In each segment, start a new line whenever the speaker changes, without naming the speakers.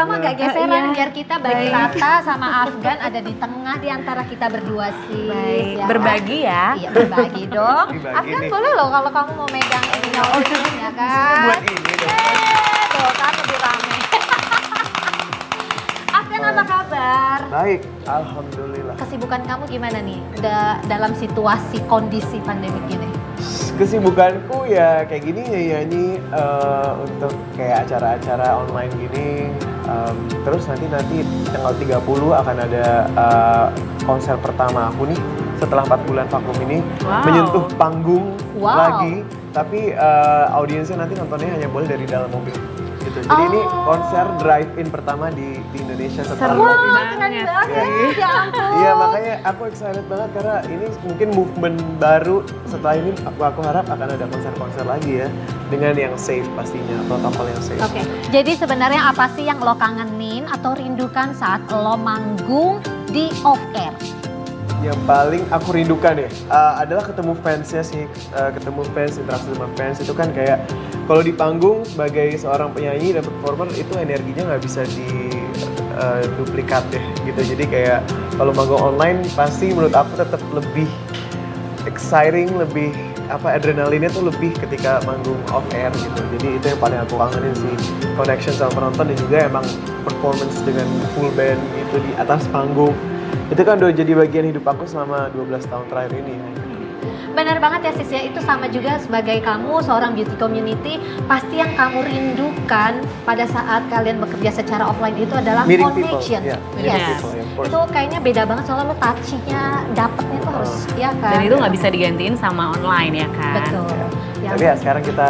kamu agak geseran
Iya.
biar kita bagi rata sama Afgan ada di tengah di antara kita berdua sih.
Baik,
ya kan?
berbagi ya.
Iya, berbagi dong.
Berbagi
Afgan
nih.
boleh loh kalau kamu mau megang ini ya kan.
Buat ini dong.
Tuh kan lebih rame. Afgan apa kabar?
Baik, alhamdulillah.
Kesibukan kamu gimana nih dalam situasi kondisi pandemik ini?
Kesibukanku ya kayak gini ya nyanyi untuk kayak acara-acara online gini. Terus nanti tanggal 30 akan ada konser pertama aku nih setelah 4 bulan vakum ini.
Wow.
Menyentuh panggung
Wow.
lagi, tapi audiensnya nanti nontonnya hanya boleh dari dalam mobil gitu. Jadi ini konser drive-in pertama di Indonesia setelah
Seru
COVID.
Wah, keren
banget
banget.
sih.
Ya ampun.
Iya, makanya aku excited banget karena ini mungkin movement baru. Setelah ini aku harap akan ada konser-konser lagi ya dengan yang safe pastinya, protokol yang safe.
Oke, jadi sebenarnya apa sih yang lo kangenin atau rindukan saat lo manggung di off air?
Yang paling aku rindukan ya adalah ketemu fansnya sih, ketemu fans, interaksi sama fans itu kan kayak kalau di panggung sebagai seorang penyanyi dan performer itu energinya nggak bisa di duplikat ya gitu. Jadi kayak kalau manggung online pasti menurut aku tetap lebih exciting, lebih adrenalinnya tuh lebih ketika manggung off air gitu. Jadi itu yang paling aku kangenin sih, connection sama penonton dan juga emang performance dengan full band itu di atas panggung. Itu kan udah jadi bagian hidup aku selama 12 tahun terakhir ini.
Benar banget ya Sis ya, itu sama juga sebagai kamu seorang beauty community, pasti yang kamu rindukan pada saat kalian bekerja secara offline itu adalah
Meeting people,
connection.
yeah,
meeting
Yes.
people, yeah, of course.
Itu kayaknya beda banget soalnya lo touch-nya dapetnya tuh harus ya kan.
Dan itu nggak bisa digantiin sama online ya kan.
Betul. Ya.
Tapi ya sekarang kita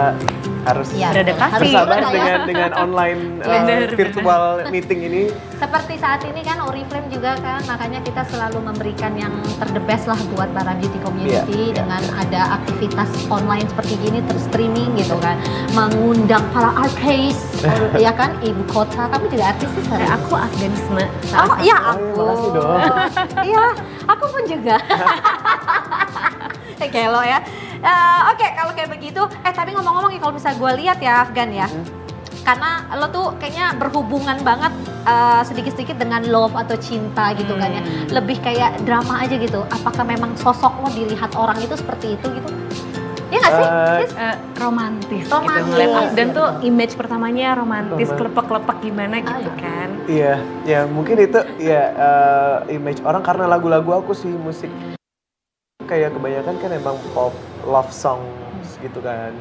harus
Iya,
beradaptasi.
harus
bersabar
sabar ya.
dengan online
Bener.
virtual meeting ini.
Seperti saat ini kan Oriflame juga kan, makanya kita selalu memberikan yang the best lah buat para beauty community
Iya,
dengan ada aktivitas online seperti gini terus streaming gitu kan, mengundang para artis ya kan, ibu kota. Kamu juga artis sih
Kayak
sekarang.
aku Afganisme.
Oh iya
Oh,
aku.
makasih dong.
Iya, aku pun juga. Kayak lo ya. Oke, kalau kayak begitu, tapi ngomong-ngomong kalau misalnya gue lihat ya Afgan ya, karena lo tuh kayaknya berhubungan banget sedikit-sedikit dengan love atau cinta gitu kan ya, lebih kayak drama aja gitu. Apakah memang sosok lo dilihat orang itu seperti itu gitu? Iya nggak sih? Sis?
Romantis gitu.
Romantis.
Ngeliat Afgan tuh image pertamanya romantis,
Romantis.
kelepek-kelepek gimana gitu
iya.
kan.
Iya, ya mungkin itu ya image orang karena lagu-lagu aku sih musik kayak kebanyakan kan emang pop love songs gitu kan.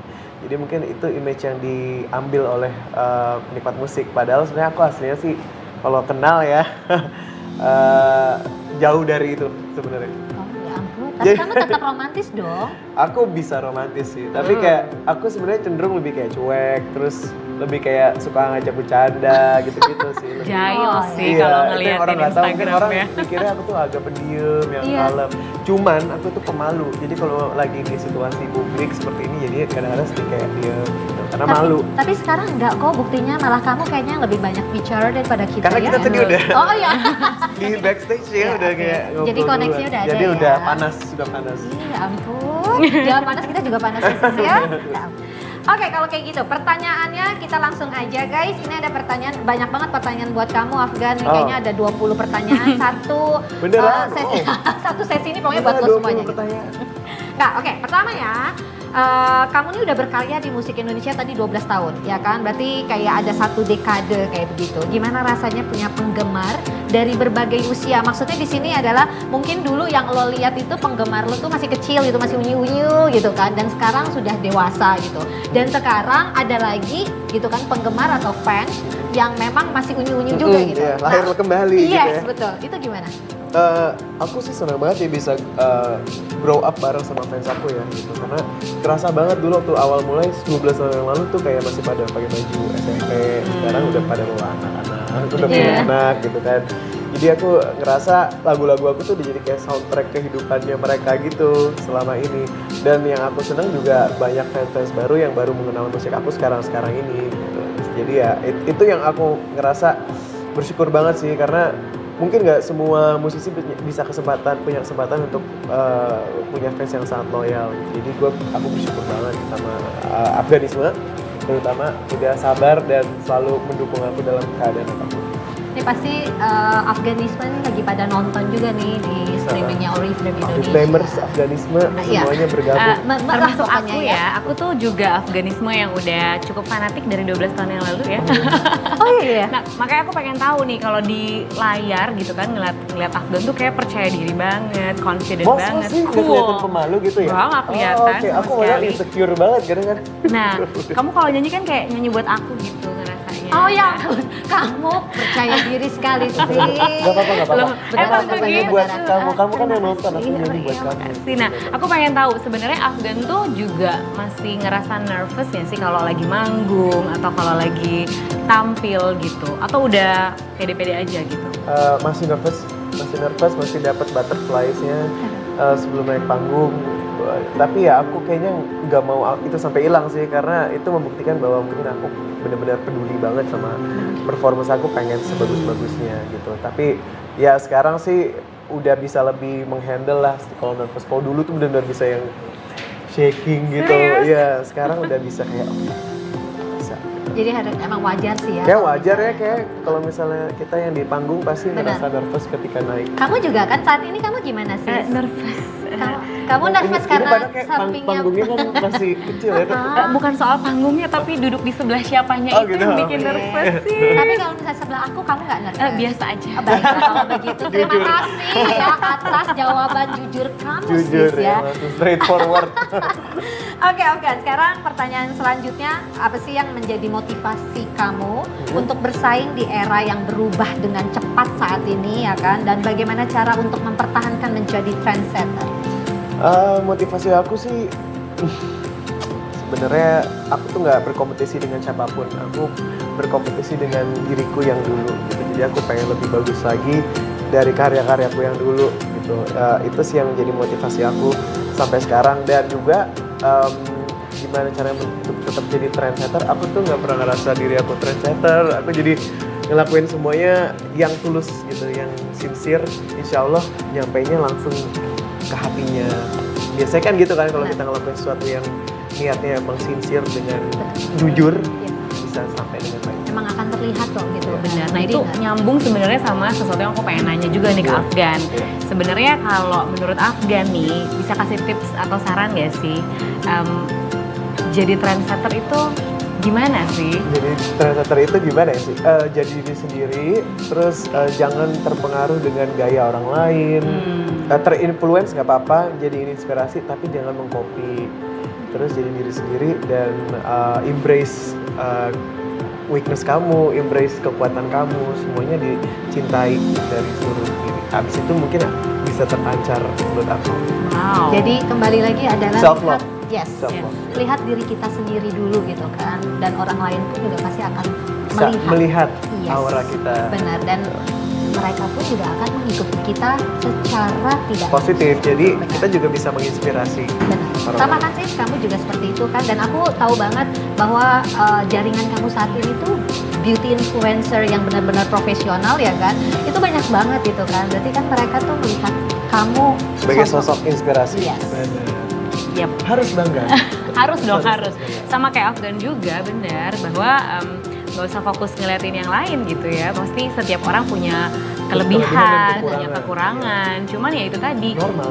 Jadi mungkin itu image yang diambil oleh penikmat musik. Padahal sebenarnya aku aslinya sih kalau kenal ya jauh dari itu sebenarnya.
Oh ya ampun, tapi
Jadi-
kamu tetap romantis dong.
Aku bisa romantis sih, tapi kayak aku sebenarnya cenderung lebih kayak cuek, terus lebih kayak suka ngajak bercanda gitu-gitu sih. Lebih.
Jahil
Oh,
sih
Iya,
kalau
itu yang
ngeliatin
orang nggak tahu, mungkin orang
Instagramnya.
mikirnya aku tuh agak pendiam, yang
Iya.
kalem. Cuman aku tuh pemalu, jadi kalau lagi di situasi publik seperti ini, jadi kadang-kadang sedikit kayak diem gitu, karena malu.
Tapi sekarang enggak kok, buktinya malah kamu kayaknya lebih banyak bicara daripada kita
Karena
ya.
kita tadi udah
Oh iya.
di backstage ya
Iya,
udah
oke.
kayak ngobrol
Jadi koneksinya
duluan.
udah ada
Jadi
ya.
udah panas, sudah panas.
Ya ampun, jangan panas, kita juga panas ya, Sis, ya. Ya. Oke, kalau kayak gitu, pertanyaannya kita langsung aja guys. Ini ada pertanyaan, banyak banget pertanyaan buat kamu Afgan.
Oh.
Kayaknya ada 20 pertanyaan, satu
Beneran?
sesi,
Oh.
satu sesi ini pokoknya
Gila,
buat lo
20
semuanya. Gitu.
pertanyaan.
Nah, oke, pertama ya, kamu ini udah berkarya di musik Indonesia tadi 12 tahun, ya kan? Berarti kayak ada satu dekade kayak begitu. Gimana rasanya punya penggemar dari berbagai usia? Maksudnya di sini adalah mungkin dulu yang lo lihat itu penggemar lo tuh masih kecil gitu, masih unyu-unyu gitu kan, dan sekarang sudah dewasa gitu. Dan sekarang ada lagi gitu kan penggemar atau fans yang memang masih unyu-unyu juga gitu.
Iya, lahir
Nah,
kembali gitu
yes,
ya.
betul. Itu gimana?
Aku sih senang banget ya bisa grow up bareng sama fans aku ya gitu, karena kerasa banget dulu waktu awal mulai 12 tahun yang lalu tuh kayak masih pada pakai baju SMP, sekarang udah pada bawa anak-anak, udah punya
Iya.
anak gitu kan. Jadi aku ngerasa lagu-lagu aku tuh udah jadi kayak soundtrack kehidupannya mereka gitu selama ini. Dan yang aku senang juga banyak fans-fans baru yang baru mengenal musik aku sekarang ini gitu. Jadi ya itu yang aku ngerasa bersyukur banget sih, karena mungkin nggak semua musisi punya kesempatan untuk punya fans yang sangat loyal. Jadi aku bersyukur banget sama Afganisme terutama udah sabar dan selalu mendukung aku dalam keadaan apapun.
Ini pasti Afganisme nih lagi pada nonton juga nih di streamingnya Oriflame Indonesia.
Flamers, Afganisme,
Iya.
semuanya bergabung.
Termasuk
pokoknya
aku ya, aku tuh juga Afganisme yang udah cukup fanatik dari 12 tahun yang lalu ya.
Oh iya.
Nah, makanya aku pengen tahu nih kalau di layar gitu kan ngeliat Afgan tuh kayak percaya diri banget, confident
Masa
banget,
sih nggak kelihatan pemalu gitu ya?
Nggak kelihatan
Oh, oke.
sama
Aku malah
sekali.
insecure banget kadang-kadang.
Nah, kamu kalau nyanyi kan kayak nyanyi buat aku gitu ngerasanya.
Oh ya ampun, kamu percaya diri sekali sih.
Gak apa-apa, gak apa-apa.
Loh,
emang
Aku nyanyi
begitu.
buat kamu kan yang nonton, aku
Iya,
nyanyi buat
iya,
kamu.
makasih. Nah, aku pengen tahu sebenarnya Afgan tuh juga masih ngerasa nervous ya sih kalau lagi manggung atau kalau lagi tampil gitu, atau udah pede-pede aja gitu?
Masih nervous, masih dapat butterflies-nya sebelum naik panggung. Tapi ya aku kayaknya nggak mau itu sampai hilang sih, karena itu membuktikan bahwa mungkin aku benar-benar peduli banget sama performance aku, pengen sebagus-bagusnya gitu. Tapi ya sekarang sih udah bisa lebih menghandle lah kalau nervous. Kalau dulu tuh benar-benar bisa yang shaking gitu.
Serius?
Iya, sekarang udah bisa kayak bisa.
Jadi emang wajar sih ya.
Kayak wajar ya, kayak kalau misalnya kita yang di panggung pasti
Benar.
ngerasa nervous ketika naik.
Kamu juga kan saat ini kamu gimana sih?
Nervous.
Kamu nervous
Ini
karena
padahal kayak
sampingnya.
panggungnya kan masih kecil ya.
Bukan soal panggungnya tapi duduk di sebelah siapanya
Oh,
itu
gitu.
yang bikin
Oke.
nervous sih.
Tapi kalau misalnya sebelah aku, kamu nggak nervous?
Biasa aja.
Oh, baiklah kalau begitu. Terima
Jujur.
kasih ya atas jawaban jujur kamu
Jujur
sis
ya, langsung straightforward.
Oke, sekarang pertanyaan selanjutnya, apa sih yang menjadi motivasi kamu untuk bersaing di era yang berubah dengan cepat saat ini ya kan? Dan bagaimana cara untuk mempertahankan menjadi trendsetter?
Motivasi aku sih sebenarnya aku tuh nggak berkompetisi dengan siapapun. Aku berkompetisi dengan diriku yang dulu gitu. Jadi aku pengen lebih bagus lagi dari karya-karyaku yang dulu gitu. Itu sih yang menjadi motivasi aku sampai sekarang. Dan juga gimana caranya untuk tetap jadi trendsetter. Aku tuh nggak pernah ngerasa diri aku trendsetter. Aku jadi ngelakuin semuanya yang tulus gitu, yang sincere. Insya Allah nyampainya langsung ke hatinya. Biasanya kan gitu kan, kalau kita ngelakuin sesuatu yang niatnya emang sincere dengan jujur,
Iya.
bisa sampai dengan baik.
Emang akan terlihat kok gitu.
Benar. Nah
Jadi
itu
nggak-
nyambung sebenarnya sama sesuatu yang aku pengen nanya juga nih ke
Iya.
Afgan.
Iya.
Sebenarnya kalau menurut Afgan nih bisa kasih tips atau saran gak sih jadi trendsetter itu gimana sih?
Jadi trendsetter itu gimana ya sih? Jadi diri sendiri, terus jangan terpengaruh dengan gaya orang lain. Terinfluence nggak apa-apa, jadi inspirasi, tapi jangan mengcopy. Terus jadi diri sendiri dan embrace weakness kamu, embrace kekuatan kamu, semuanya dicintai dari seluruh diri. Habis itu mungkin bisa terpancar menurut aku.
Wow.
Jadi kembali lagi adalah
Self love.
yes,
Self love.
lihat diri kita sendiri dulu gitu kan, dan orang lain pun juga pasti akan
Bisa melihat
Yes,
aura kita
benar, dan mereka pun juga akan mengikuti kita secara tidak
positif. Jadi
Benar.
kita juga bisa menginspirasi.
Benar.
Orang
Sama
lain.
kan sih, kamu juga seperti itu kan, dan aku tahu banget bahwa jaringan kamu saat ini tuh beauty influencer yang benar-benar profesional ya kan, itu banyak banget gitu kan, berarti kan mereka tuh melihat kamu
Sebagai sosok inspirasi.
Yes.
Benar.
Yap.
Harus bangga.
Harus dong,
Harus.
harus. Sama kayak Afgan juga, benar bahwa nggak usah fokus ngeliatin yang lain gitu ya. Pasti setiap orang punya
Kelebihan
kelebihan,
dan
punya kekurangan. Cuman ya itu tadi,
Normal.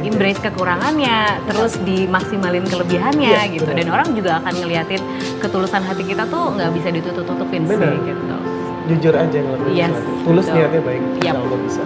embrace kekurangannya, terus dimaksimalin kelebihannya
Iya,
gitu.
benar.
Dan orang juga akan ngeliatin ketulusan hati kita tuh nggak bisa ditutup-tutupin sih
Benar.
gitu.
Jujur aja ngelakuin
Yes,
sesuatu. Tulus
betul.
niatnya baik.
Yap.
Insya Allah bisa.